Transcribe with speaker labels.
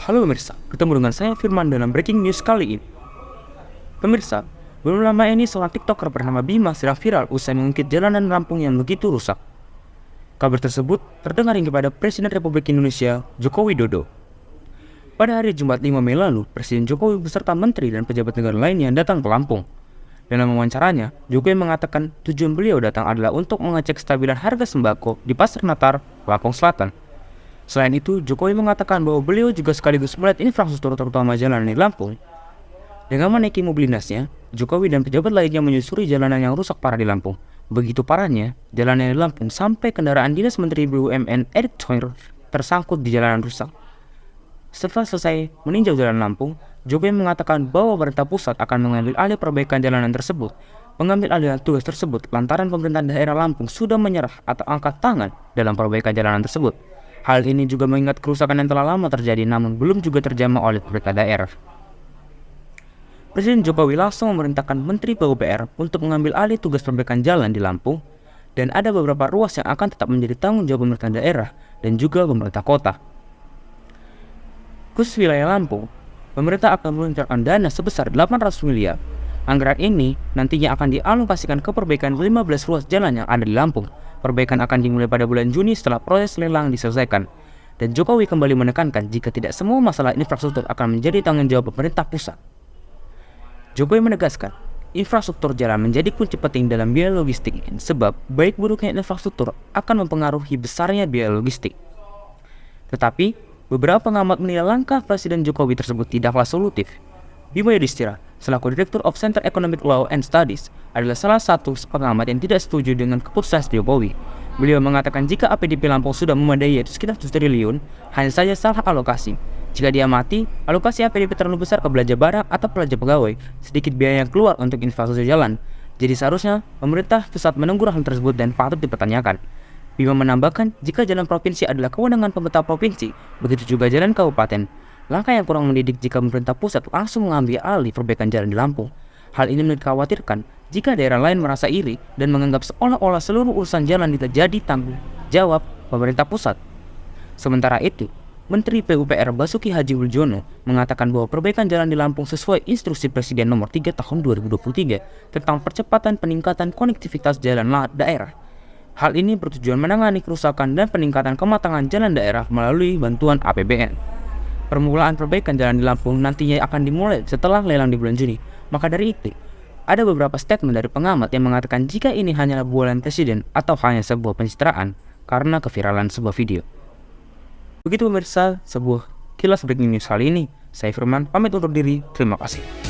Speaker 1: Halo pemirsa, ketemu dengan saya Firman dalam breaking news kali ini. Pemirsa, belum lama ini seorang tiktoker bernama Bima sedang viral usai mengungkit jalanan Lampung yang begitu rusak. Kabar tersebut terdengar hingga pada Presiden Republik Indonesia, Joko Widodo. Pada hari Jumat 5 Mei lalu, Presiden Jokowi beserta menteri dan pejabat negara lainnya datang ke Lampung. Dalam wawancaranya, Jokowi mengatakan tujuan beliau datang adalah untuk mengecek kestabilan harga sembako di Pasar Natar, Lampung Selatan. Selain itu, Jokowi mengatakan bahwa beliau juga sekaligus melihat infrastruktur terutama jalan di Lampung. Dengan menaiki mobil dinasnya, Jokowi dan pejabat lainnya menyusuri jalanan yang rusak parah di Lampung. Begitu parahnya, jalanan di Lampung sampai kendaraan dinas Menteri BUMN Erick Thohir tersangkut di jalanan rusak. Setelah selesai meninjau jalan Lampung, Jokowi mengatakan bahwa pemerintah pusat akan mengambil alih perbaikan jalanan tersebut. Mengambil alih tugas tersebut lantaran pemerintah daerah Lampung sudah menyerah atau angkat tangan dalam perbaikan jalanan tersebut. Hal ini juga mengingat kerusakan yang telah lama terjadi namun belum juga terjamah oleh pemerintah daerah. Presiden Jokowi langsung memerintahkan Menteri PUPR untuk mengambil alih tugas perbaikan jalan di Lampung, dan ada beberapa ruas yang akan tetap menjadi tanggung jawab pemerintah daerah dan juga pemerintah kota. Khusus wilayah Lampung, pemerintah akan meluncurkan dana sebesar 800 miliar. Anggaran ini nantinya akan dialokasikan ke perbaikan 15 ruas jalan yang ada di Lampung. Perbaikan akan dimulai pada bulan Juni setelah proses lelang diselesaikan. Dan Jokowi kembali menekankan jika tidak semua masalah infrastruktur akan menjadi tanggung jawab pemerintah pusat. Jokowi menegaskan, infrastruktur jalan menjadi kunci penting dalam biaya logistik sebab baik buruknya infrastruktur akan mempengaruhi besarnya biaya logistik. Tetapi, beberapa pengamat menilai langkah Presiden Jokowi tersebut tidaklah solutif. Bima Yudhistira, selaku Direktur of Center Economic Law and Studies, adalah salah satu pengamat yang tidak setuju dengan keputusan Jokowi. Beliau mengatakan jika APBD Lampung sudah memadai yaitu sekitar 7 triliun, hanya saja salah alokasi. Jika dia mati, alokasi APBD terlalu besar ke belanja barang atau belanja pegawai, sedikit biaya yang keluar untuk infrastruktur jalan. Jadi seharusnya pemerintah pusat menunggu hal tersebut dan patut dipertanyakan. Bima menambahkan jika jalan provinsi adalah kewenangan pemerintah provinsi, begitu juga jalan kabupaten. Langkah yang kurang mendidik jika pemerintah pusat langsung mengambil alih perbaikan jalan di Lampung. Hal ini dikhawatirkan jika daerah lain merasa iri dan menganggap seolah-olah seluruh urusan jalan jadi tanggung jawab pemerintah pusat. Sementara itu, Menteri PUPR Basuki Haji Muljono mengatakan bahwa perbaikan jalan di Lampung sesuai instruksi Presiden nomor 3 tahun 2023 tentang percepatan peningkatan konektivitas jalan daerah. Hal ini bertujuan menangani kerusakan dan peningkatan kematangan jalan daerah melalui bantuan APBN. Permulaan perbaikan jalan di Lampung nantinya akan dimulai setelah lelang di bulan Juni. Maka dari itu, ada beberapa statement dari pengamat yang mengatakan jika ini hanyalah bualan presiden atau hanya sebuah pencitraan karena keviralan sebuah video. Begitu pemirsa, sebuah kilas breaking news kali ini. Saya Firman, pamit undur diri. Terima kasih.